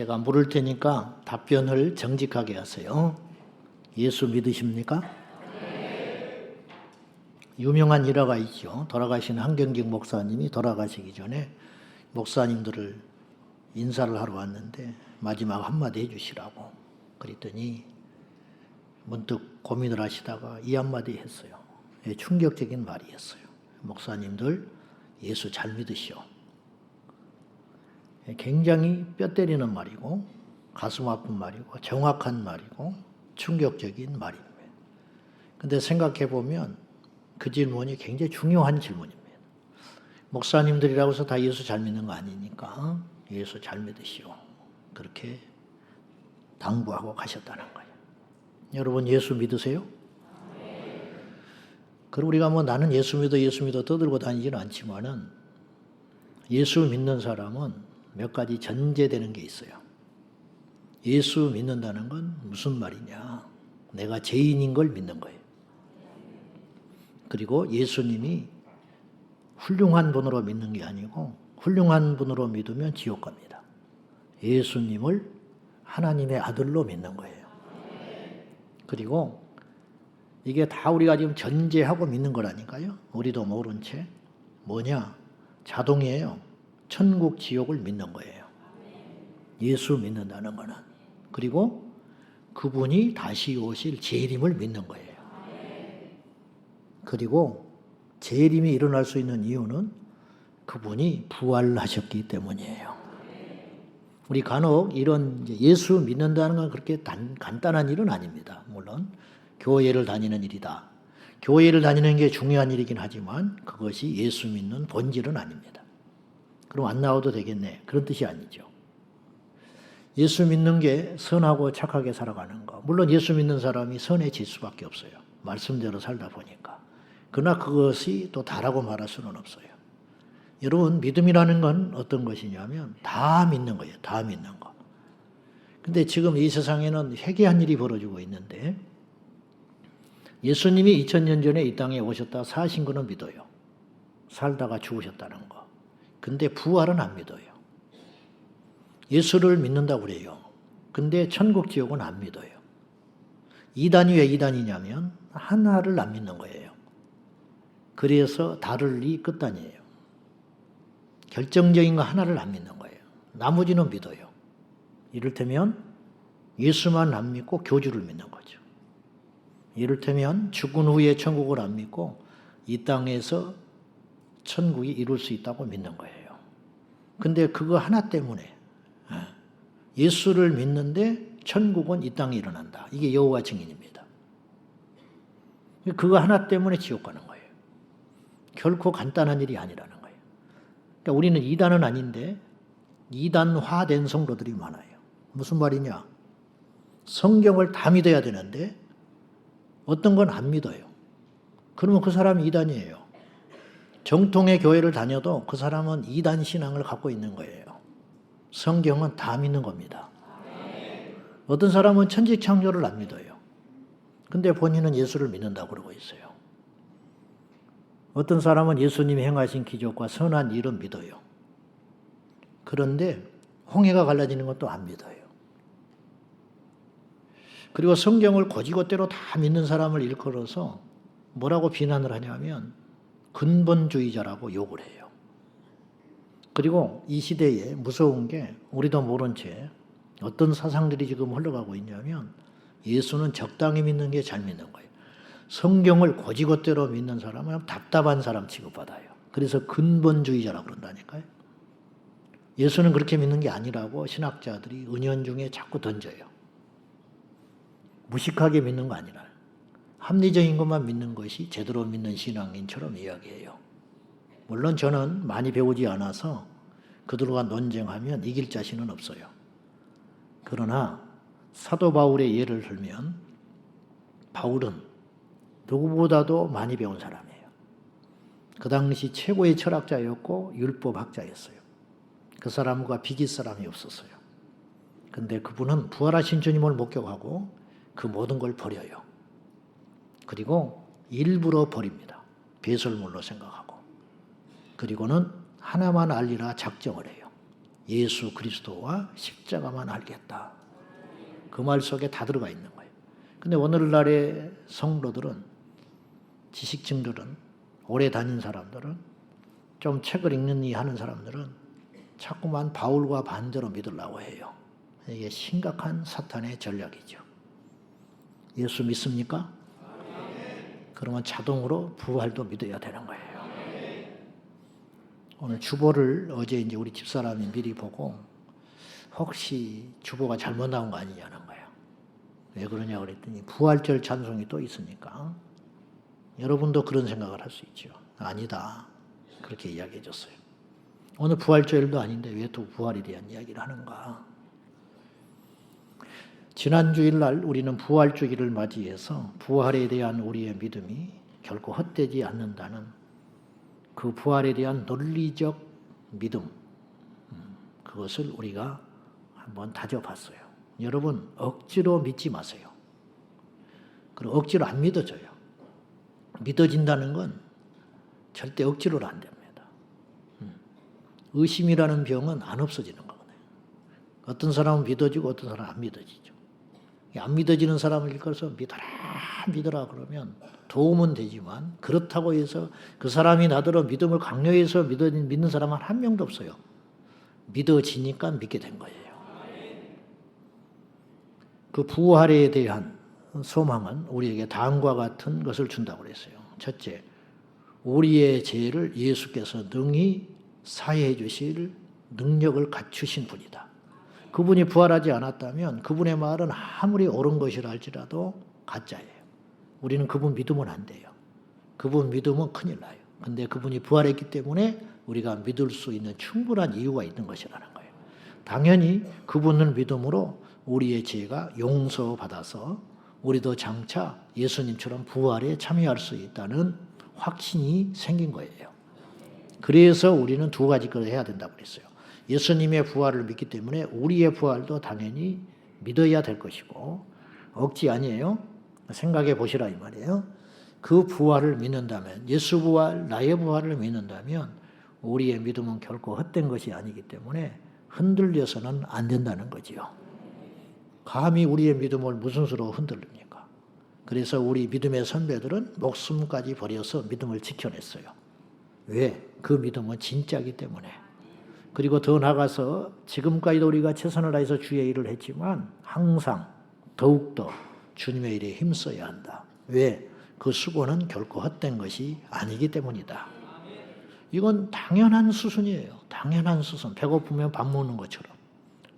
제가 물을 테니까 답변을 정직하게 하세요. 예수 믿으십니까? 유명한 일화가 있죠. 돌아가신 한경직 목사님이 돌아가시기 전에 목사님들을 인사를 하러 왔는데 마지막 한마디 해주시라고 그랬더니 문득 고민을 하시다가 이 한마디 했어요. 충격적인 말이었어요. 목사님들 예수 잘 믿으시오. 굉장히 뼈 때리는 말이고 가슴 아픈 말이고 정확한 말이고 충격적인 말입니다. 근데 생각해 보면 그 질문이 굉장히 중요한 질문입니다. 목사님들이라고 해서 다 예수 잘 믿는 거 아니니까 예수 잘 믿으시오. 그렇게 당부하고 가셨다는 거예요. 여러분 예수 믿으세요? 그럼 우리가 나는 예수 믿어 떠들고 다니지는 않지만은 예수 믿는 사람은 몇 가지 전제되는 게 있어요. 예수 믿는다는 건 무슨 말이냐? 내가 죄인인 걸 믿는 거예요. 그리고 예수님이 훌륭한 분으로 믿는 게 아니고 훌륭한 분으로 믿으면 지옥 갑니다. 예수님을 하나님의 아들로 믿는 거예요. 그리고 이게 다 우리가 지금 전제하고 믿는 거라니까요. 우리도 모른 채 뭐냐? 자동이에요. 천국 지옥을 믿는 거예요. 예수 믿는다는 거는. 그리고 그분이 다시 오실 재림을 믿는 거예요. 그리고 재림이 일어날 수 있는 이유는 그분이 부활하셨기 때문이에요. 우리 간혹 이런 예수 믿는다는 건 그렇게 간단한 일은 아닙니다. 물론 교회를 다니는 일이다. 교회를 다니는 게 중요한 일이긴 하지만 그것이 예수 믿는 본질은 아닙니다. 그럼 안 나와도 되겠네. 그런 뜻이 아니죠. 예수 믿는 게 선하고 착하게 살아가는 거. 물론 예수 믿는 사람이 선해질 수밖에 없어요. 말씀대로 살다 보니까. 그러나 그것이 또 다라고 말할 수는 없어요. 여러분 믿음이라는 건 어떤 것이냐면 다 믿는 거예요. 다 믿는 거. 근데 지금 이 세상에는 회개한 일이 벌어지고 있는데 예수님이 2000년 전에 이 땅에 오셨다 사신 거는 믿어요. 살다가 죽으셨다는 거. 근데 부활은 안 믿어요. 예수를 믿는다고 그래요. 근데 천국 지옥은 안 믿어요. 이단이 왜 이단이냐면 하나를 안 믿는 거예요. 그래서 다를리 끝단이에요. 결정적인 거 하나를 안 믿는 거예요. 나머지는 믿어요. 이를테면 예수만 안 믿고 교주를 믿는 거죠. 이를테면 죽은 후에 천국을 안 믿고 이 땅에서 천국이 이룰 수 있다고 믿는 거예요. 근데 그거 하나 때문에 예수를 믿는데 천국은 이 땅에 일어난다. 이게 여호와 증인입니다. 그거 하나 때문에 지옥 가는 거예요. 결코 간단한 일이 아니라는 거예요. 그러니까 우리는 이단은 아닌데 이단화된 성도들이 많아요. 무슨 말이냐? 성경을 다 믿어야 되는데 어떤 건 안 믿어요. 그러면 그 사람이 이단이에요. 정통의 교회를 다녀도 그 사람은 이단 신앙을 갖고 있는 거예요. 성경은 다 믿는 겁니다. 어떤 사람은 천지창조를 안 믿어요. 근데 본인은 예수를 믿는다고 그러고 있어요. 어떤 사람은 예수님이 행하신 기적과 선한 일은 믿어요. 그런데 홍해가 갈라지는 것도 안 믿어요. 그리고 성경을 곧이곧대로 다 믿는 사람을 일컬어서 뭐라고 비난을 하냐면 근본주의자라고 욕을 해요. 그리고 이 시대에 무서운 게 우리도 모른 채 어떤 사상들이 지금 흘러가고 있냐면 예수는 적당히 믿는 게 잘 믿는 거예요. 성경을 곧이곧대로 믿는 사람은 답답한 사람 취급받아요. 그래서 근본주의자라고 그런다니까요. 예수는 그렇게 믿는 게 아니라고 신학자들이 은연중에 자꾸 던져요. 무식하게 믿는 거 아니라 합리적인 것만 믿는 것이 제대로 믿는 신앙인처럼 이야기해요. 물론 저는 많이 배우지 않아서 그들과 논쟁하면 이길 자신은 없어요. 그러나 사도 바울의 예를 들면 바울은 누구보다도 많이 배운 사람이에요. 그 당시 최고의 철학자였고 율법학자였어요. 그 사람과 비길 사람이 없었어요. 근데 그분은 부활하신 주님을 목격하고 그 모든 걸 버려요. 그리고 일부러 버립니다. 배설물로 생각하고. 그리고는 하나만 알리라 작정을 해요. 예수 그리스도와 십자가만 알겠다. 그 말 속에 다 들어가 있는 거예요. 근데 오늘날의 성도들은, 지식층들은, 오래 다닌 사람들은, 좀 책을 읽느니 하는 사람들은 자꾸만 바울과 반대로 믿으려고 해요. 이게 심각한 사탄의 전략이죠. 예수 믿습니까? 그러면 자동으로 부활도 믿어야 되는 거예요. 오늘 주보를 어제 이제 우리 집사람이 미리 보고 혹시 주보가 잘못 나온 거 아니냐는 거예요. 왜 그러냐 그랬더니 부활절 찬송이 또 있으니까 여러분도 그런 생각을 할 수 있죠. 아니다. 그렇게 이야기해 줬어요. 오늘 부활절도 아닌데 왜 또 부활에 대한 이야기를 하는가. 지난 주일날 우리는 부활주기를 맞이해서 부활에 대한 우리의 믿음이 결코 헛되지 않는다는 그 부활에 대한 논리적 믿음, 그것을 우리가 한번 다져봤어요. 여러분 억지로 믿지 마세요. 그리고 억지로 안 믿어져요. 믿어진다는 건 절대 억지로는 안 됩니다. 의심이라는 병은 안 없어지는 거거든요. 어떤 사람은 믿어지고 어떤 사람은 안 믿어지죠. 안 믿어지는 사람을 일컬어서 믿어라 그러면 도움은 되지만 그렇다고 해서 그 사람이 나더러 믿음을 강요해서 믿는 사람은 한 명도 없어요. 믿어지니까 믿게 된 거예요. 그 부활에 대한 소망은 우리에게 다음과 같은 것을 준다고 그랬어요. 첫째, 우리의 죄를 예수께서 능히 사해해 주실 능력을 갖추신 분이다. 그분이 부활하지 않았다면 그분의 말은 아무리 옳은 것이라 할지라도 가짜예요. 우리는 그분 믿으면 안 돼요. 그분 믿으면 큰일 나요. 근데 그분이 부활했기 때문에 우리가 믿을 수 있는 충분한 이유가 있는 것이라는 거예요. 당연히 그분을 믿음으로 우리의 죄가 용서받아서 우리도 장차 예수님처럼 부활에 참여할 수 있다는 확신이 생긴 거예요. 그래서 우리는 두 가지 걸 해야 된다고 그랬어요. 예수님의 부활을 믿기 때문에 우리의 부활도 당연히 믿어야 될 것이고, 억지 아니에요. 생각해 보시라 이 말이에요. 그 부활을 믿는다면, 예수 부활, 나의 부활을 믿는다면 우리의 믿음은 결코 헛된 것이 아니기 때문에 흔들려서는 안 된다는 거지요. 감히 우리의 믿음을 무슨 수로 흔들립니까? 그래서 우리 믿음의 선배들은 목숨까지 버려서 믿음을 지켜냈어요. 왜? 그 믿음은 진짜이기 때문에. 그리고 더 나아가서 지금까지도 우리가 최선을 다해서 주의 일을 했지만 항상 더욱더 주님의 일에 힘써야 한다. 왜? 그 수고는 결코 헛된 것이 아니기 때문이다. 이건 당연한 수순이에요. 당연한 수순. 배고프면 밥 먹는 것처럼.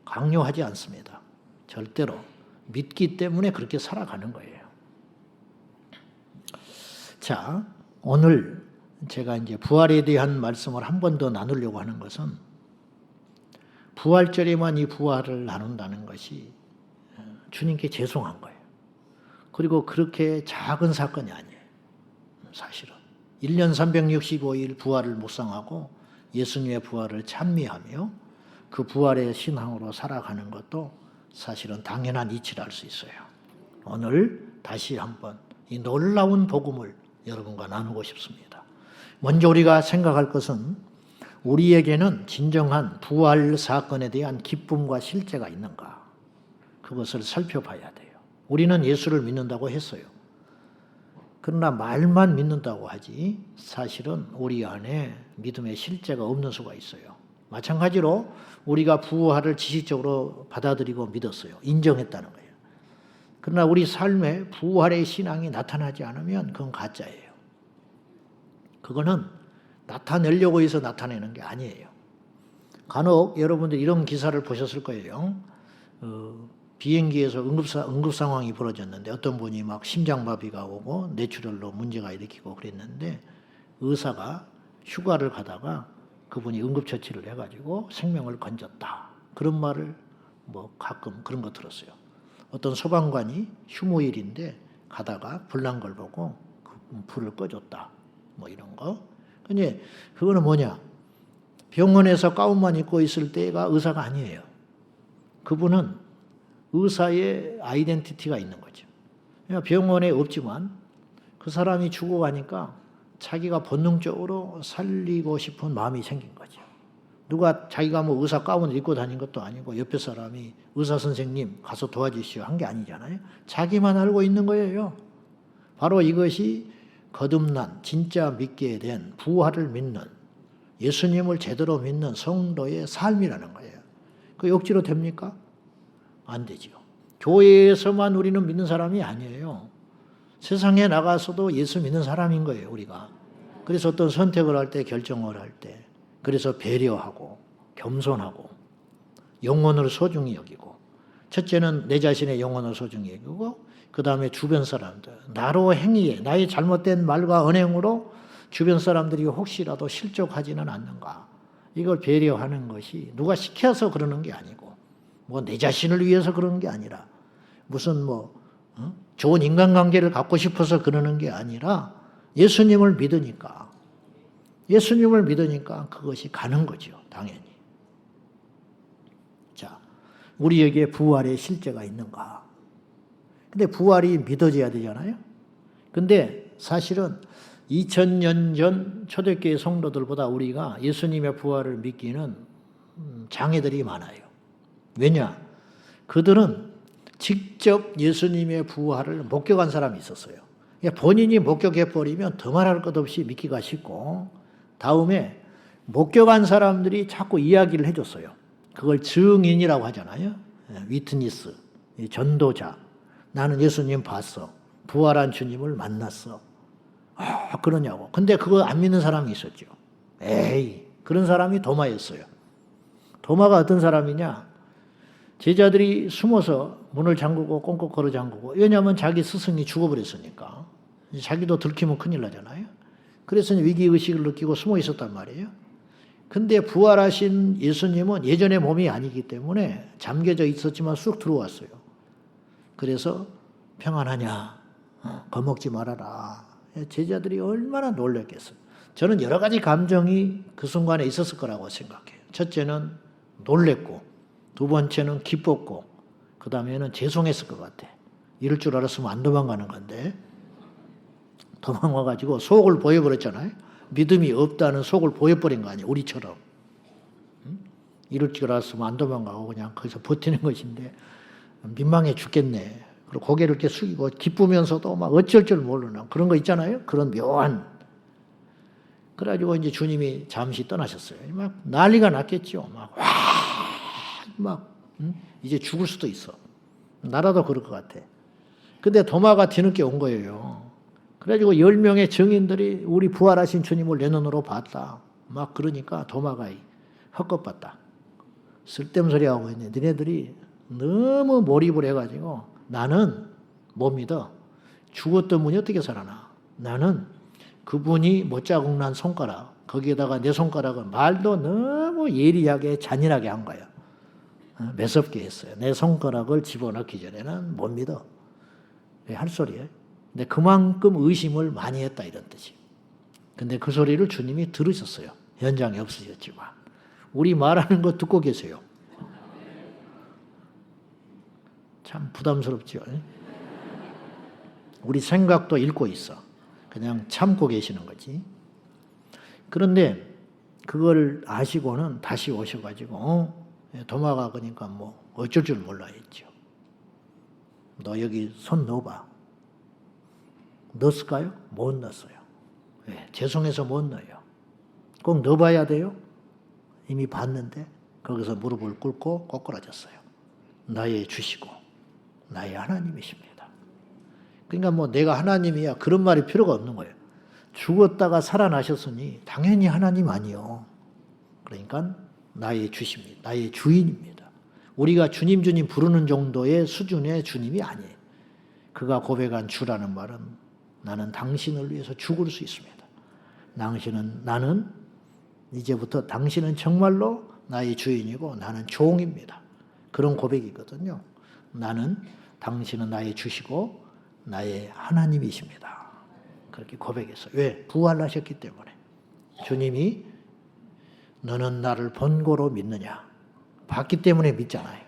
강요하지 않습니다. 절대로. 믿기 때문에 그렇게 살아가는 거예요. 자, 오늘 제가 이제 부활에 대한 말씀을 한 번 더 나누려고 하는 것은 부활절에만 이 부활을 나눈다는 것이 주님께 죄송한 거예요. 그리고 그렇게 작은 사건이 아니에요. 사실은. 1년 365일 부활을 묵상하고 예수님의 부활을 찬미하며 그 부활의 신앙으로 살아가는 것도 사실은 당연한 이치를 알 수 있어요. 오늘 다시 한번 이 놀라운 복음을 여러분과 나누고 싶습니다. 먼저 우리가 생각할 것은 우리에게는 진정한 부활 사건에 대한 기쁨과 실제가 있는가? 그것을 살펴봐야 돼요. 우리는 예수를 믿는다고 했어요. 그러나 말만 믿는다고 하지 사실은 우리 안에 믿음의 실제가 없는 수가 있어요. 마찬가지로 우리가 부활을 지식적으로 받아들이고 믿었어요. 인정했다는 거예요. 그러나 우리 삶에 부활의 신앙이 나타나지 않으면 그건 가짜예요. 그거는 나타내려고 해서 나타내는 게 아니에요. 간혹 여러분들 이런 기사를 보셨을 거예요. 비행기에서 응급 상황이 벌어졌는데 어떤 분이 막 심장마비가 오고 뇌출혈로 문제가 일으키고 그랬는데 의사가 휴가를 가다가 그분이 응급처치를 해가지고 생명을 건졌다. 그런 말을 뭐 가끔 그런 거 들었어요. 어떤 소방관이 휴무일인데 가다가 불난 걸 보고 그 불을 꺼줬다. 뭐 이런 거. 근데 그거는 뭐냐? 병원에서 가운만 입고 있을 때가 의사가 아니에요. 그분은 의사의 아이덴티티가 있는 거죠. 병원에 없지만 그 사람이 죽어가니까 자기가 본능적으로 살리고 싶은 마음이 생긴 거죠. 누가 자기가 뭐 의사 가운을 입고 다닌 것도 아니고 옆에 사람이 의사 선생님 가서 도와주시오 한 게 아니잖아요. 자기만 알고 있는 거예요. 바로 이것이 거듭난 진짜 믿게 된 부활을 믿는 예수님을 제대로 믿는 성도의 삶이라는 거예요. 그 억지로 됩니까? 안 되죠. 교회에서만 우리는 믿는 사람이 아니에요. 세상에 나가서도 예수 믿는 사람인 거예요, 우리가. 그래서 어떤 선택을 할 때, 결정을 할 때, 그래서 배려하고, 겸손하고, 영혼을 소중히 여기고, 첫째는 내 자신의 영혼을 소중히 여기고, 그 다음에 주변 사람들, 나로 행위에, 나의 잘못된 말과 언행으로 주변 사람들이 혹시라도 실족하지는 않는가. 이걸 배려하는 것이 누가 시켜서 그러는 게 아니고, 뭐 내 자신을 위해서 그러는 게 아니라, 무슨 좋은 인간관계를 갖고 싶어서 그러는 게 아니라 예수님을 믿으니까 그것이 가는 거죠. 당연히. 자, 우리에게 부활의 실제가 있는가? 근데 부활이 믿어져야 되잖아요. 근데 사실은 2000년 전 초대교회 성도들보다 우리가 예수님의 부활을 믿기는 장애들이 많아요. 왜냐? 그들은 직접 예수님의 부활을 목격한 사람이 있었어요. 본인이 목격해버리면 더 말할 것 없이 믿기가 쉽고, 다음에 목격한 사람들이 자꾸 이야기를 해줬어요. 그걸 증인이라고 하잖아요. 위트니스, 전도자. 나는 예수님 봤어. 부활한 주님을 만났어. 그러냐고. 근데 그거 안 믿는 사람이 있었죠. 에이, 그런 사람이 도마였어요. 도마가 어떤 사람이냐? 제자들이 숨어서 문을 잠그고 꽁꽁 걸어 잠그고, 왜냐하면 자기 스승이 죽어버렸으니까. 자기도 들키면 큰일 나잖아요. 그래서 위기의식을 느끼고 숨어 있었단 말이에요. 근데 부활하신 예수님은 예전의 몸이 아니기 때문에 잠겨져 있었지만 쑥 들어왔어요. 그래서 평안하냐? 겁먹지 말아라. 제자들이 얼마나 놀랐겠어요. 저는 여러 가지 감정이 그 순간에 있었을 거라고 생각해요. 첫째는 놀랬고, 두 번째는 기뻤고, 그 다음에는 죄송했을 것 같아. 이럴 줄 알았으면 안 도망가는 건데 도망와가지고 속을 보여버렸잖아요. 믿음이 없다는 속을 보여버린 거 아니에요. 우리처럼. 이럴 줄 알았으면 안 도망가고 그냥 거기서 버티는 것인데 민망해 죽겠네. 그리고 고개를 이렇게 숙이고 기쁘면서도 막 어쩔 줄 모르는 그런 거 있잖아요. 그런 묘한. 그래가지고 이제 주님이 잠시 떠나셨어요. 막 난리가 났겠죠. 이제 죽을 수도 있어. 나라도 그럴 것 같아. 근데 도마가 뒤늦게 온 거예요. 그래가지고 10명의 증인들이 우리 부활하신 주님을 내 눈으로 봤다. 막 그러니까 도마가 헛것봤다. 쓸데없는 소리 하고 있네. 너네들이 너무 몰입을 해가지고 나는 못 믿어. 죽었던 분이 어떻게 살아나. 나는 그분이 못자국 난 손가락, 거기에다가 내 손가락을 말도 너무 예리하게 잔인하게 한 거야. 매섭게 했어요. 내 손가락을 집어넣기 전에는 못 믿어. 할 소리예요. 근데 그만큼 의심을 많이 했다 이런 뜻이에요. 근데 그 소리를 주님이 들으셨어요. 현장에 없으셨지만. 우리 말하는 거 듣고 계세요. 참 부담스럽죠. 우리 생각도 읽고 있어. 그냥 참고 계시는 거지. 그런데 그걸 아시고는 다시 오셔가지고 도마가 그러니까 뭐 어쩔 줄 몰라 했죠. 너 여기 손 넣어봐. 넣었을까요? 못 넣었어요. 왜? 죄송해서 못 넣어요. 꼭 넣어봐야 돼요? 이미 봤는데 거기서 무릎을 꿇고 꼬꾸라졌어요. 나의 주시고 나의 하나님이십니다. 그러니까 뭐 내가 하나님이야 그런 말이 필요가 없는 거예요. 죽었다가 살아나셨으니 당연히 하나님 아니요. 그러니까 나의 주십니다. 나의 주인입니다. 우리가 주님 주님 부르는 정도의 수준의 주님이 아니에요. 그가 고백한 주라는 말은 나는 당신을 위해서 죽을 수 있습니다. 나는 이제부터 당신은 정말로 나의 주인이고 나는 종입니다. 그런 고백이거든요. 당신은 나의 주시고 나의 하나님이십니다. 그렇게 고백했어요. 왜? 부활하셨기 때문에. 주님이 너는 나를 본고로 믿느냐? 봤기 때문에 믿잖아요.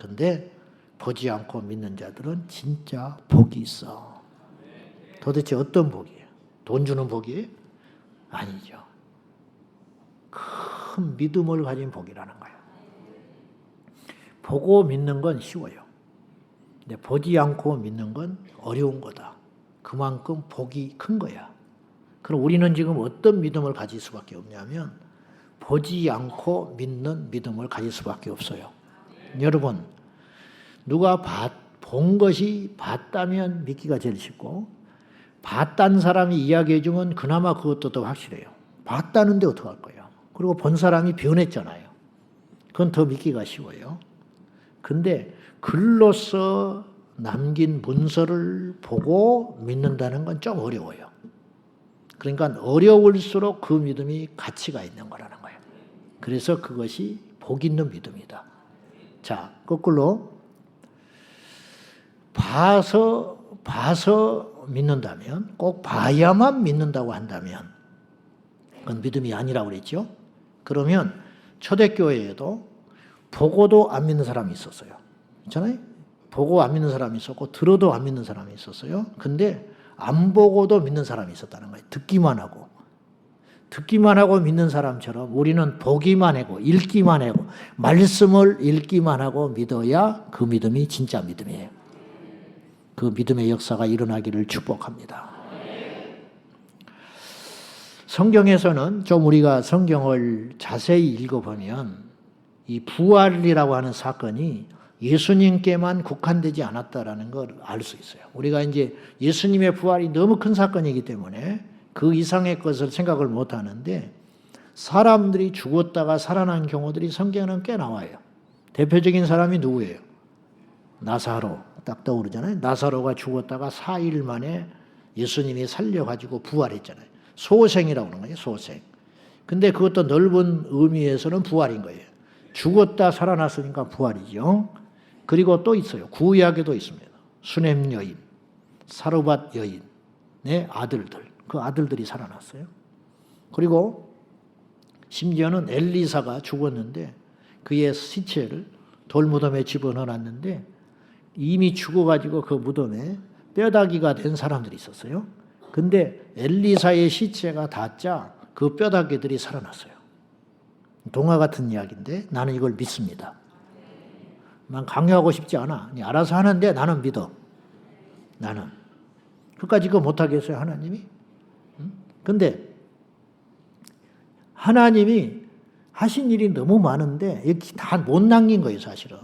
근데 보지 않고 믿는 자들은 진짜 복이 있어. 도대체 어떤 복이에요? 돈 주는 복이에요? 아니죠. 큰 그만큼 믿음을 가진 복이라는 거예요. 보고 믿는 건 쉬워요. 근데 보지 않고 믿는 건 어려운 거다. 그만큼 복이 큰 거야. 그럼 우리는 지금 어떤 믿음을 가질 수밖에 없냐면 보지 않고 믿는 믿음을 가질 수밖에 없어요. 여러분, 누가 본 것이 봤다면 믿기가 제일 쉽고 봤다는 사람이 이야기해 주면 그나마 그것도 더 확실해요. 봤다는데 어떡할 거예요. 그리고 본 사람이 변했잖아요. 그건 더 믿기가 쉬워요. 근데 글로써 남긴 문서를 보고 믿는다는 건 좀 어려워요. 그러니까 어려울수록 그 믿음이 가치가 있는 거라는 거예요. 그래서 그것이 복 있는 믿음이다. 자, 거꾸로 봐서 믿는다면, 꼭 봐야만 믿는다고 한다면 그건 믿음이 아니라고 그랬죠. 그러면 초대교회에도 보고도 안 믿는 사람이 있었어요. 있잖아요. 보고 안 믿는 사람이 있었고 들어도 안 믿는 사람이 있었어요. 근데 안 보고도 믿는 사람이 있었다는 거예요. 듣기만 하고 믿는 사람처럼 우리는 보기만 하고 읽기만 하고 말씀을 읽기만 하고 믿어야 그 믿음이 진짜 믿음이에요. 그 믿음의 역사가 일어나기를 축복합니다. 성경에서는 좀 우리가 성경을 자세히 읽어보면 이 부활이라고 하는 사건이 예수님께만 국한되지 않았다라는 걸 알 수 있어요. 우리가 이제 예수님의 부활이 너무 큰 사건이기 때문에 그 이상의 것을 생각을 못 하는데 사람들이 죽었다가 살아난 경우들이 성경에는 꽤 나와요. 대표적인 사람이 누구예요? 나사로. 딱 떠오르잖아요. 나사로가 죽었다가 4일 만에 예수님이 살려가지고 부활했잖아요. 소생이라고 하는 거예요. 소생. 근데 그것도 넓은 의미에서는 부활인 거예요. 죽었다 살아났으니까 부활이죠. 그리고 또 있어요. 구약에도 있습니다. 수넴 여인, 사르밧 여인의 아들들. 그 아들들이 살아났어요. 그리고 심지어는 엘리사가 죽었는데 그의 시체를 돌무덤에 집어넣어놨는데 이미 죽어가지고 그 무덤에 뼈다귀가 된 사람들이 있었어요. 근데 엘리사의 시체가 닿자 그 뼈다귀들이 살아났어요. 동화 같은 이야기인데 나는 이걸 믿습니다. 난 강요하고 싶지 않아. 알아서 하는데 나는 믿어. 나는. 그까짓 거 못하겠어요, 하나님이? 근데 하나님이 하신 일이 너무 많은데 이렇게 다 못 남긴 거예요, 사실은.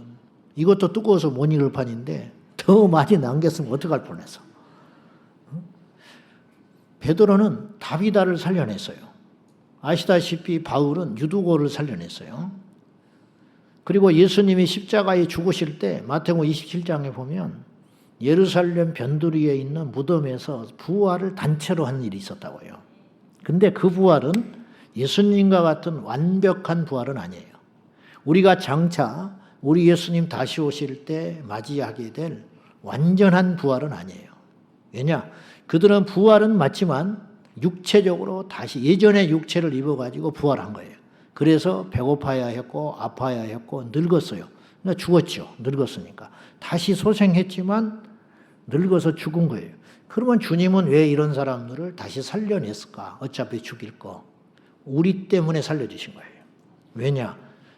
이것도 두꺼워서 못 읽을 판인데 더 많이 남겼으면 어떡할 뻔했어. 베드로는 다비다를 살려냈어요. 아시다시피 바울은 유두고를 살려냈어요. 그리고 예수님이 십자가에 죽으실 때 마태복음 27장에 보면 예루살렘 변두리에 있는 무덤에서 부활을 단체로 한 일이 있었다고요. 근데 그 부활은 예수님과 같은 완벽한 부활은 아니에요. 우리가 장차 우리 예수님 다시 오실 때 맞이하게 될 완전한 부활은 아니에요. 왜냐? 그들은 부활은 맞지만 육체적으로 다시 예전의 육체를 입어가지고 부활한 거예요. 그래서 배고파야 했고 아파야 했고 늙었어요. 그러니까 죽었죠. 늙었으니까. 다시 소생했지만 늙어서 죽은 거예요. 그러면 주님은 왜 이런 사람들을 다시 살려냈을까? 어차피 죽일 거. 우리 때문에 살려주신 거예요. 왜냐?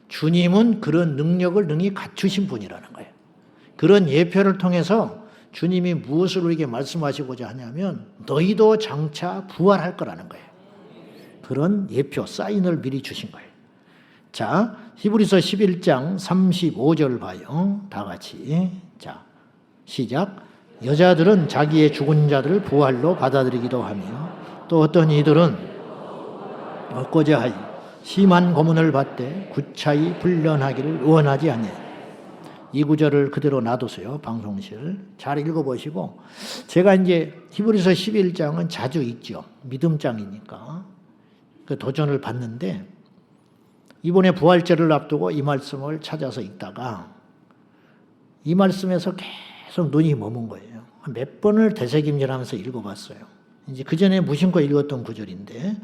주님은 그런 능력을 능히 갖추신 분이라는 거예요. 그런 예표를 통해서 주님이 무엇을 우리에게 말씀하시고자 하냐면 너희도 장차 부활할 거라는 거예요. 그런 예표, 사인을 미리 주신 거예요. 자, 히브리서 11장 35절 봐요. 다 같이. 자, 시작. 여자들은 자기의 죽은 자들을 부활로 받아들이기도 하며 또 어떤 이들은 얻고자 하여 심한 고문을 받되 구차히 불련하기를 원하지 아니하니. 이 구절을 그대로 놔두세요. 방송실. 잘 읽어보시고. 제가 이제 히브리서 11장은 자주 읽죠. 믿음장이니까. 그 도전을 받는데 이번에 부활절을 앞두고 이 말씀을 찾아서 읽다가 이 말씀에서 계속 눈이 머문 거예요. 몇 번을 되새김질하면서 읽어봤어요. 이제 그 전에 무심코 읽었던 구절인데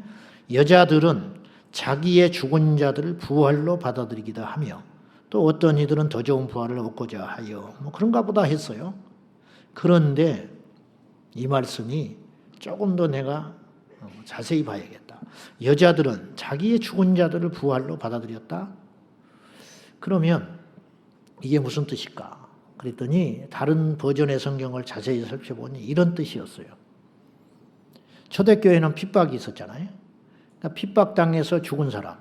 여자들은 자기의 죽은 자들을 부활로 받아들이기도 하며 또 어떤 이들은 더 좋은 부활을 얻고자 하여 뭐 그런가 보다 했어요. 그런데 이 말씀이 조금 더 내가 자세히 봐야겠다. 여자들은 자기의 죽은 자들을 부활로 받아들였다. 그러면 이게 무슨 뜻일까? 그랬더니 다른 버전의 성경을 자세히 살펴보니 이런 뜻이었어요. 초대교회는 핍박이 있었잖아요. 그러니까 핍박당해서 죽은 사람,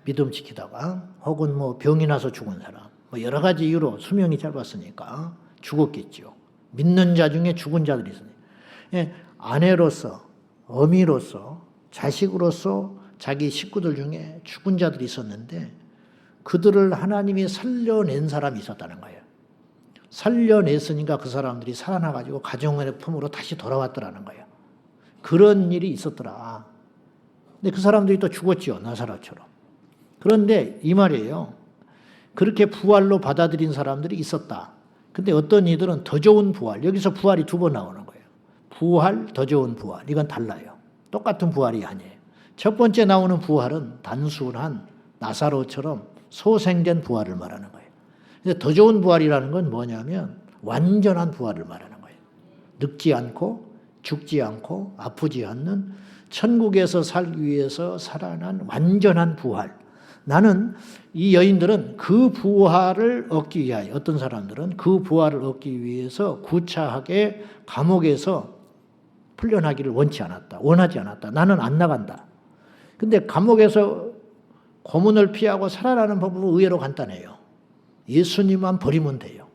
믿음 지키다가, 혹은 뭐 병이 나서 죽은 사람, 뭐 여러 가지 이유로 수명이 짧았으니까 죽었겠죠. 믿는 자 중에 죽은 자들이 있으니까. 예, 아내로서, 어미로서, 자식으로서 자기 식구들 중에 죽은 자들이 있었는데 그들을 하나님이 살려낸 사람이 있었다는 거예요. 살려냈으니까 그 사람들이 살아나가지고 가정의 품으로 다시 돌아왔더라는 거예요. 그런 일이 있었더라. 근데 그 사람들이 또 죽었죠. 나사로처럼. 그런데 이 말이에요. 그렇게 부활로 받아들인 사람들이 있었다. 근데 어떤 이들은 더 좋은 부활. 여기서 부활이 두 번 나오는 거예요. 부활, 더 좋은 부활. 이건 달라요. 똑같은 부활이 아니에요. 첫 번째 나오는 부활은 단순한 나사로처럼 소생된 부활을 말하는 거예요. 근데 더 좋은 부활이라는 건 뭐냐면 완전한 부활을 말하는 거예요. 늙지 않고 죽지 않고 아프지 않는 천국에서 살기 위해서 살아난 완전한 부활. 나는 이 여인들은 그 부활을 얻기 위하여, 어떤 사람들은 그 부활을 얻기 위해서 구차하게 감옥에서 풀려나기를 원하지 않았다. 나는 안 나간다. 근데 감옥에서 고문을 피하고 살아나는 법은 의외로 간단해요. 예수님만 버리면 돼요.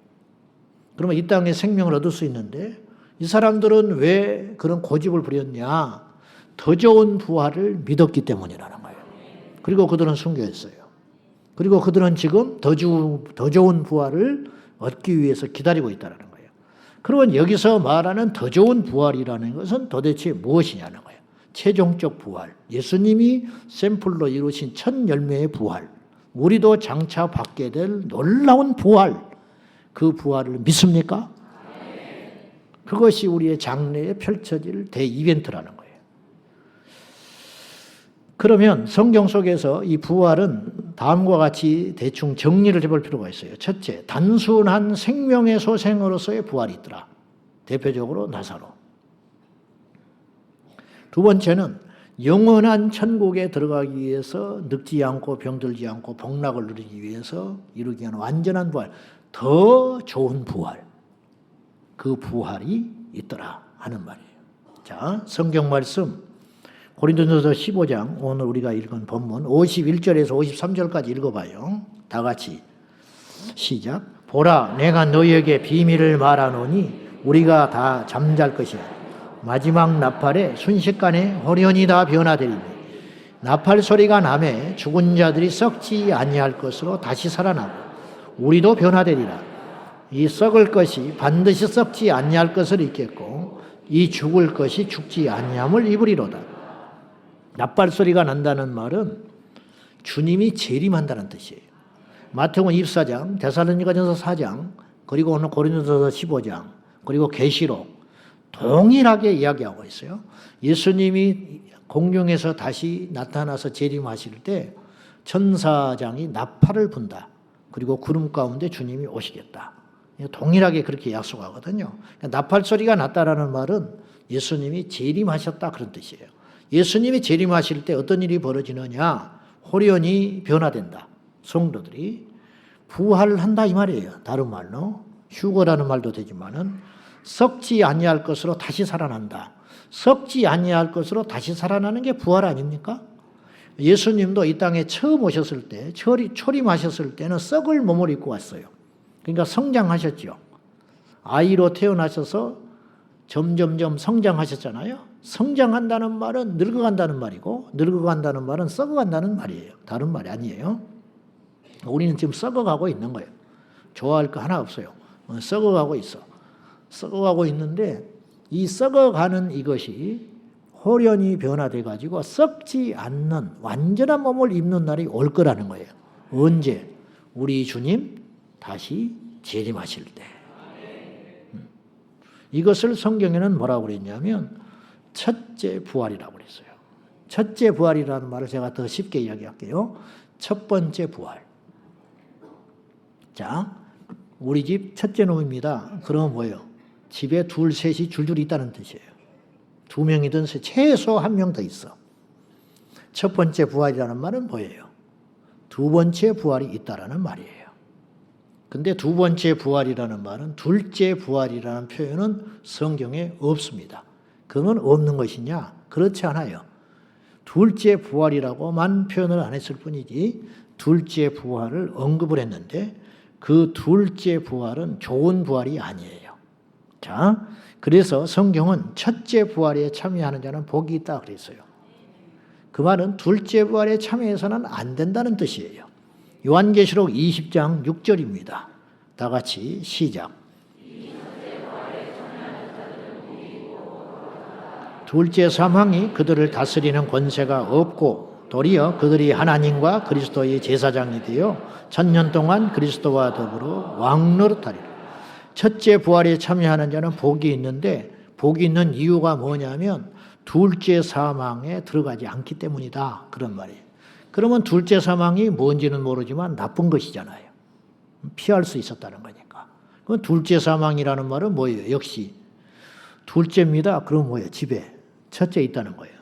그러면 이 땅에 생명을 얻을 수 있는데 이 사람들은 왜 그런 고집을 부렸냐? 더 좋은 부활을 믿었기 때문이라는 거예요. 그리고 그들은 순교했어요. 그리고 그들은 지금 더 좋은 부활을 얻기 위해서 기다리고 있다는 거예요. 그러면 여기서 말하는 더 좋은 부활이라는 것은 도대체 무엇이냐는 거예요. 최종적 부활, 예수님이 샘플로 이루신 첫 열매의 부활, 우리도 장차 받게 될 놀라운 부활, 그 부활을 믿습니까? 그것이 우리의 장래에 펼쳐질 대이벤트라는 거예요. 그러면 성경 속에서 이 부활은 다음과 같이 대충 정리를 해볼 필요가 있어요. 첫째, 단순한 생명의 소생으로서의 부활이 있더라. 대표적으로 나사로. 두 번째는 영원한 천국에 들어가기 위해서 늙지 않고 병들지 않고 복락을 누리기 위해서 이루기 위한 완전한 부활, 더 좋은 부활, 그 부활이 있더라 하는 말이에요. 자, 성경 말씀 고린도전서 15장, 오늘 우리가 읽은 본문 51절에서 53절까지 읽어봐요. 다 같이 시작. 보라, 내가 너희에게 비밀을 말하노니 우리가 다 잠잘 것이야. 마지막 나팔에 순식간에 호련히 다 변화되리니 나팔 소리가 나매 죽은 자들이 썩지 아니할 것으로 다시 살아나고 우리도 변화되리라. 이 썩을 것이 반드시 썩지 아니할 것을 입겠고 이 죽을 것이 죽지 아니함을 입으리로다. 나팔 소리가 난다는 말은 주님이 재림한다는 뜻이에요. 마태복음 24장, 데살로니가전서 4장, 그리고 오늘 고린도전서 15장, 그리고 계시록 동일하게 이야기하고 있어요. 예수님이 공중에서 다시 나타나서 재림하실 때 천사장이 나팔을 분다. 그리고 구름 가운데 주님이 오시겠다. 동일하게 그렇게 약속하거든요. 나팔 소리가 났다라는 말은 예수님이 재림하셨다 그런 뜻이에요. 예수님이 재림하실 때 어떤 일이 벌어지느냐? 호련히 변화된다. 성도들이 부활한다 이 말이에요. 다른 말로 휴거라는 말도 되지만은 썩지 아니할 것으로 다시 살아난다. 썩지 아니할 것으로 다시 살아나는 게 부활 아닙니까? 예수님도 이 땅에 처음 오셨을 때, 초림하셨을 때는 썩을 몸을 입고 왔어요. 그러니까 성장하셨죠. 아이로 태어나셔서 점점점 성장하셨잖아요. 성장한다는 말은 늙어간다는 말이고 늙어간다는 말은 썩어간다는 말이에요. 다른 말이 아니에요. 우리는 지금 썩어가고 있는 거예요. 좋아할 거 하나 없어요. 썩어가고 있어. 썩어가고 있는데 이 썩어가는 이것이 호련히 변화돼 가지고 썩지 않는 완전한 몸을 입는 날이 올 거라는 거예요. 언제? 우리 주님 다시 재림하실 때. 이것을 성경에는 뭐라고 그랬냐면 첫째 부활이라고 그랬어요. 첫째 부활이라는 말을 제가 더 쉽게 이야기할게요. 첫 번째 부활. 자, 우리 집 첫째 놈입니다. 그러면 뭐예요? 집에 둘, 셋이 줄줄이 있다는 뜻이에요. 두 명이든 최소 한 명 더 있어. 첫 번째 부활이라는 말은 뭐예요? 두 번째 부활이 있다라는 말이에요. 근데 두 번째 부활이라는 말은 둘째 부활이라는 표현은 성경에 없습니다. 그건 없는 것이냐? 그렇지 않아요. 둘째 부활이라고만 표현을 안 했을 뿐이지 둘째 부활을 언급을 했는데 그 둘째 부활은 좋은 부활이 아니에요. 자, 그래서 성경은 첫째 부활에 참여하는 자는 복이 있다 그랬어요. 그 말은 둘째 부활에 참여해서는 안 된다는 뜻이에요. 요한계시록 20장 6절입니다. 다 같이 시작. 둘째 사망이 그들을 다스리는 권세가 없고 도리어 그들이 하나님과 그리스도의 제사장이 되어 1000년 동안 그리스도와 더불어 왕노릇하리라. 첫째 부활에 참여하는 자는 복이 있는데 복이 있는 이유가 뭐냐면 둘째 사망에 들어가지 않기 때문이다. 그런 말이에요. 그러면 둘째 사망이 뭔지는 모르지만 나쁜 것이잖아요. 피할 수 있었다는 거니까. 그럼 둘째 사망이라는 말은 뭐예요? 역시 둘째입니다. 그럼 뭐예요? 집에 첫째 있다는 거예요.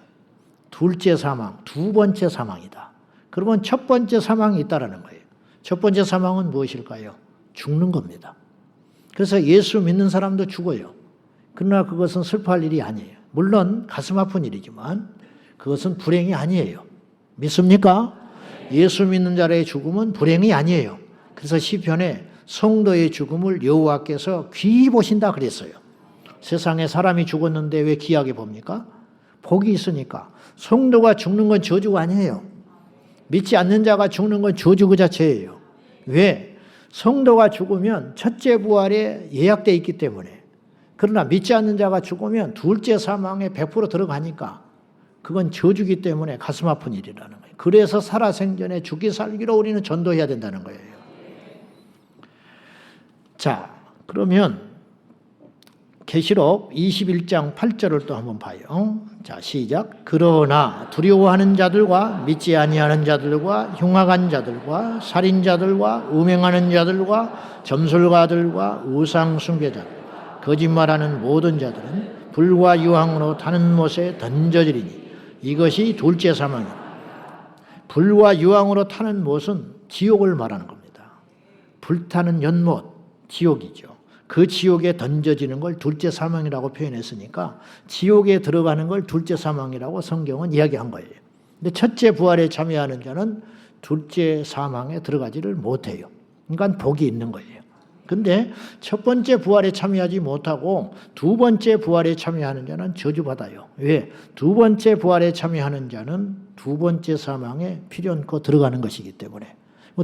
둘째 사망, 두 번째 사망이다. 그러면 첫 번째 사망이 있다는 거예요. 첫 번째 사망은 무엇일까요? 죽는 겁니다. 그래서 예수 믿는 사람도 죽어요. 그러나 그것은 슬퍼할 일이 아니에요. 물론 가슴 아픈 일이지만 그것은 불행이 아니에요. 믿습니까? 예수 믿는 자의 죽음은 불행이 아니에요. 그래서 시편에 성도의 죽음을 여호와께서 귀히 보신다 그랬어요. 세상에 사람이 죽었는데 왜 귀하게 봅니까? 복이 있으니까. 성도가 죽는 건 저주가 아니에요. 믿지 않는 자가 죽는 건 저주 그 자체예요. 왜? 성도가 죽으면 첫째 부활에 예약되어 있기 때문에. 그러나 믿지 않는 자가 죽으면 둘째 사망에 100% 들어가니까 그건 저주기 때문에 가슴 아픈 일이라는 거예요. 그래서 살아생전에 죽기 살기로 우리는 전도해야 된다는 거예요. 자, 그러면 계시록 21장 8절을 또 한번 봐요. 자, 시작. 그러나 두려워하는 자들과 믿지 아니하는 자들과 흉악한 자들과 살인자들과 음행하는 자들과 점술가들과 우상 숭배자들, 거짓말하는 모든 자들은 불과 유황으로 타는 못에 던져지리니 이것이 둘째 사망이다. 불과 유황으로 타는 못은 지옥을 말하는 겁니다. 불타는 연못, 지옥이죠. 그 지옥에 던져지는 걸 둘째 사망이라고 표현했으니까 지옥에 들어가는 걸 둘째 사망이라고 성경은 이야기한 거예요. 근데 첫째 부활에 참여하는 자는 둘째 사망에 들어가지를 못해요. 그러니까 복이 있는 거예요. 근데 첫 번째 부활에 참여하지 못하고 두 번째 부활에 참여하는 자는 저주받아요. 왜? 두 번째 부활에 참여하는 자는 두 번째 사망에 필요 않고 들어가는 것이기 때문에.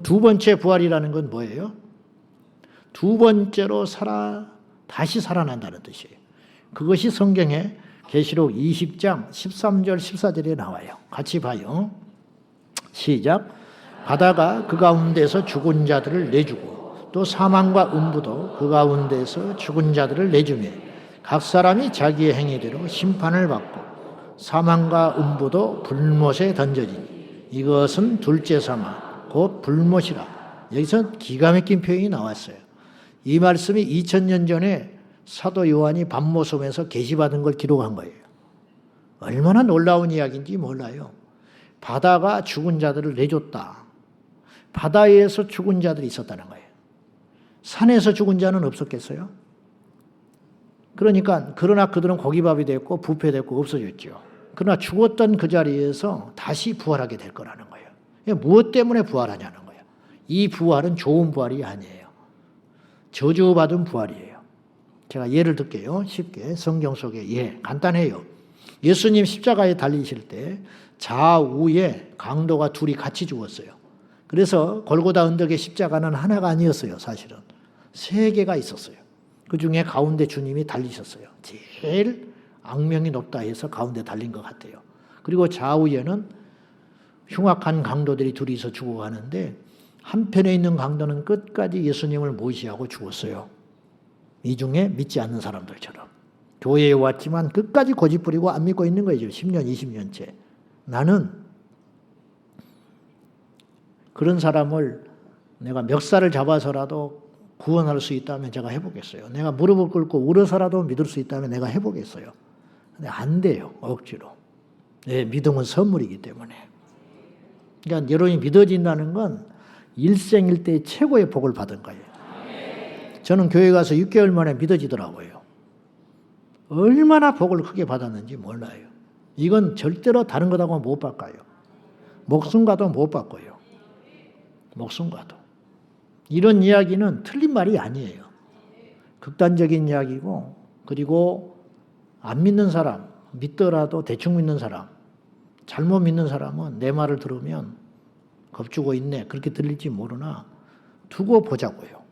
두 번째 부활이라는 건 뭐예요? 두 번째로 다시 살아난다는 뜻이에요. 그것이 성경에 계시록 20장 13절 14절에 나와요. 같이 봐요. 시작. 바다가 그 가운데서 죽은 자들을 내주고 또 사망과 음부도 그 가운데서 죽은 자들을 내주며 각 사람이 자기의 행위대로 심판을 받고 사망과 음부도 불못에 던져지니 이것은 둘째 사망 곧 불못이라. 여기서 기가 막힌 표현이 나왔어요. 이 말씀이 2000년 전에 사도 요한이 밤모섬에서 계시받은 걸 기록한 거예요. 얼마나 놀라운 이야기인지 몰라요. 바다가 죽은 자들을 내줬다. 바다에서 죽은 자들이 있었다는 거예요. 산에서 죽은 자는 없었겠어요? 그러니까 그러나 그들은 고기밥이 됐고 부패됐고 없어졌죠. 그러나 죽었던 그 자리에서 다시 부활하게 될 거라는 거예요. 무엇 때문에 부활하냐는 거예요. 이 부활은 좋은 부활이 아니에요. 저주받은 부활이에요. 제가 예를 들게요. 쉽게 성경 속에 간단해요. 예수님 십자가에 달리실 때 좌우에 강도가 둘이 같이 죽었어요. 그래서 골고다 언덕의 십자가는 하나가 아니었어요. 사실은 3개가 있었어요. 그 중에 가운데 주님이 달리셨어요. 제일 악명이 높다 해서 가운데 달린 것 같아요. 그리고 좌우에는 흉악한 강도들이 둘이서 죽어가는데 한편에 있는 강도는 끝까지 예수님을 무시하고 죽었어요. 이 중에 믿지 않는 사람들처럼. 교회에 왔지만 끝까지 고집 부리고 안 믿고 있는 거죠. 10년, 20년째. 나는 그런 사람을 내가 멱살을 잡아서라도 구원할 수 있다면 제가 해보겠어요. 내가 무릎을 꿇고 울어서라도 믿을 수 있다면 내가 해보겠어요. 근데 안 돼요. 억지로. 내 믿음은 선물이기 때문에. 그러니까 여러분이 믿어진다는 건 일생일대 최고의 복을 받은 거예요. 저는 교회 가서 6개월 만에 믿어지더라고요. 얼마나 복을 크게 받았는지 몰라요. 이건 절대로 다른 것하고 못 바꿔요. 목숨과도 못 바꿔요. 목숨과도. 이런 이야기는 틀린 말이 아니에요. 극단적인 이야기고, 그리고 안 믿는 사람, 믿더라도 대충 믿는 사람, 잘못 믿는 사람은 내 말을 들으면 겁주고 있네, 그렇게 들릴지 모르나 두고 보자고요.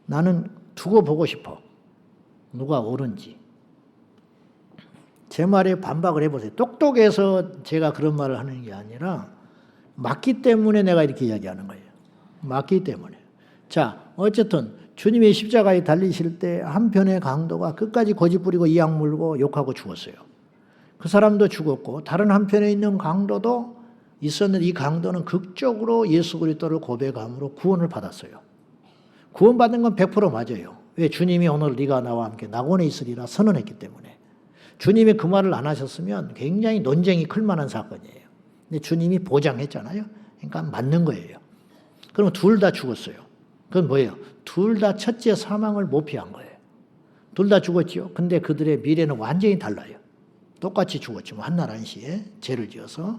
나는 두고 보고 싶어. 누가 옳은지. 제 말에 반박을 해보세요. 똑똑해서 제가 그런 말을 하는 게 아니라 맞기 때문에 내가 이렇게 이야기하는 거예요. 맞기 때문에. 자, 어쨌든 주님이 십자가에 달리실 때 한편의 강도가 끝까지 고집 부리고 이악 물고 욕하고 죽었어요. 그 사람도 죽었고 다른 한편에 있는 강도도 있었는데 이 강도는 극적으로 예수 그리스도를 고백함으로 구원을 받았어요. 구원받는 건 100% 맞아요. 왜? 주님이 오늘 네가 나와 함께 낙원에 있으리라 선언했기 때문에. 주님이 그 말을 안 하셨으면 굉장히 논쟁이 클 만한 사건이에요. 근데 주님이 보장했잖아요. 그러니까 맞는 거예요. 그러면 둘 다 죽었어요. 그건 뭐예요? 둘 다 첫째 사망을 못 피한 거예요. 둘 다 죽었죠. 근데 그들의 미래는 완전히 달라요. 똑같이 죽었지만 한날 한시에 죄를 지어서.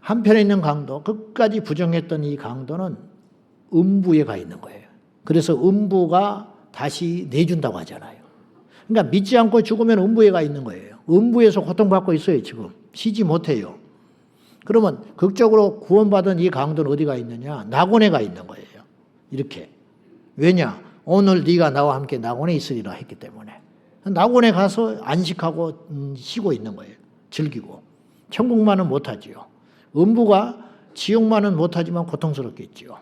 한편에 있는 강도, 끝까지 부정했던 이 강도는 음부에 가 있는 거예요. 그래서 음부가 다시 내준다고 하잖아요. 그러니까 믿지 않고 죽으면 음부에 가 있는 거예요. 음부에서 고통받고 있어요, 지금. 쉬지 못해요. 그러면 극적으로 구원받은 이 강도는 어디가 있느냐? 낙원에 가 있는 거예요. 이렇게. 왜냐? 오늘 네가 나와 함께 낙원에 있으리라 했기 때문에. 낙원에 가서 안식하고 쉬고 있는 거예요. 즐기고. 천국만은 못하지요. 음부가 지옥만은 못하지만 고통스럽겠지요.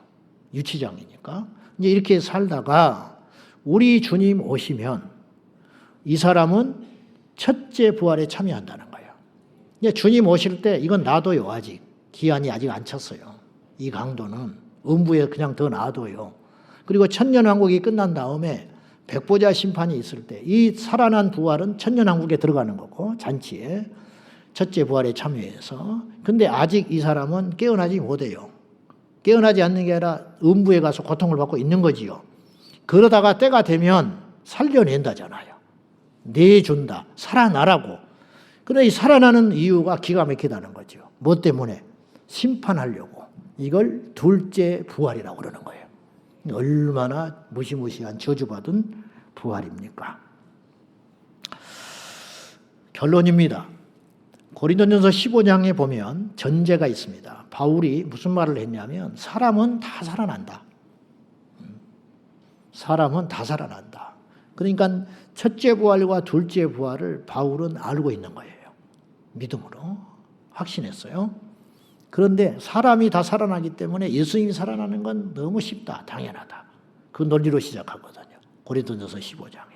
유치장이니까. 이제 이렇게 살다가 우리 주님 오시면 이 사람은 첫째 부활에 참여한다는 거예요. 이제 주님 오실 때 이건 놔둬요. 아직. 기한이 아직 안 찼어요. 이 강도는 음부에 그냥 더 놔둬요. 그리고 천년왕국이 끝난 다음에 백보자 심판이 있을 때 이 살아난 부활은 천년왕국에 들어가는 거고 잔치에 첫째 부활에 참여해서. 근데 아직 이 사람은 깨어나지 못해요. 깨어나지 않는 게 아니라 음부에 가서 고통을 받고 있는 거지요. 그러다가 때가 되면 살려낸다잖아요. 내준다. 살아나라고. 그런데 이 살아나는 이유가 기가 막히다는 거죠. 뭐 때문에? 심판하려고. 이걸 둘째 부활이라고 그러는 거예요. 얼마나 무시무시한 저주받은 부활입니까? 결론입니다. 고린도전서 15장에 보면 전제가 있습니다. 바울이 무슨 말을 했냐면 사람은 다 살아난다. 사람은 다 살아난다. 그러니까 첫째 부활과 둘째 부활을 바울은 알고 있는 거예요. 믿음으로 확신했어요. 그런데 사람이 다 살아나기 때문에 예수님이 살아나는 건 너무 쉽다, 당연하다. 그 논리로 시작하거든요. 고린도전서 15장에.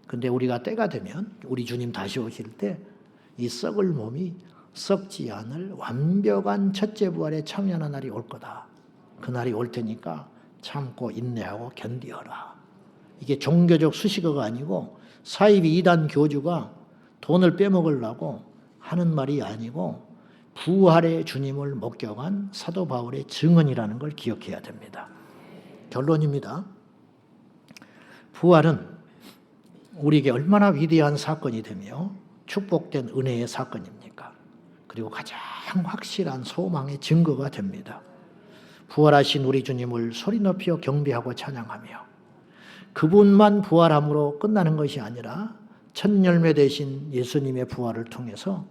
근데 우리가 때가 되면 우리 주님 다시 오실 때 이 썩을 몸이 썩지 않을 완벽한 첫째 부활에 참여하는 날이 올 거다. 그 날이 올 테니까 참고 인내하고 견디어라. 이게 종교적 수식어가 아니고 사이비 이단 교주가 돈을 빼먹으려고 하는 말이 아니고 부활의 주님을 목격한 사도 바울의 증언이라는 걸 기억해야 됩니다. 결론입니다. 부활은 우리에게 얼마나 위대한 사건이 되며 축복된 은혜의 사건입니까? 그리고 가장 확실한 소망의 증거가 됩니다. 부활하신 우리 주님을 소리 높여 경배하고 찬양하며 그분만 부활함으로 끝나는 것이 아니라 첫 열매 되신 예수님의 부활을 통해서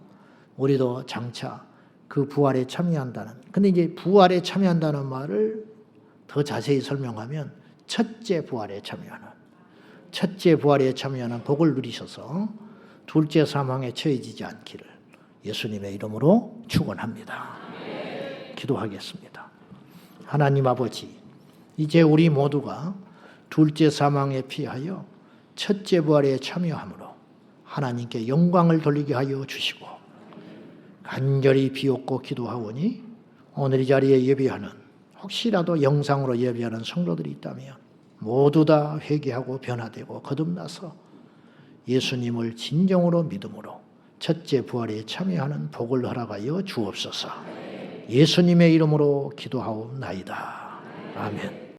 우리도 장차 그 부활에 참여한다는. 근데 이제 부활에 참여한다는 말을 더 자세히 설명하면 첫째 부활에 참여하는 복을 누리셔서 둘째 사망에 처해지지 않기를 예수님의 이름으로 축원합니다. 기도하겠습니다. 하나님 아버지, 이제 우리 모두가 둘째 사망에 피하여 첫째 부활에 참여함으로 하나님께 영광을 돌리게 하여 주시고 간절히 비옵고 기도하오니 오늘 이 자리에 예배하는, 혹시라도 영상으로 예배하는 성도들이 있다면 모두 다 회개하고 변화되고 거듭나서 예수님을 진정으로 믿음으로 첫째 부활에 참여하는 복을 허락하여 주옵소서. 예수님의 이름으로 기도하옵나이다. 아멘.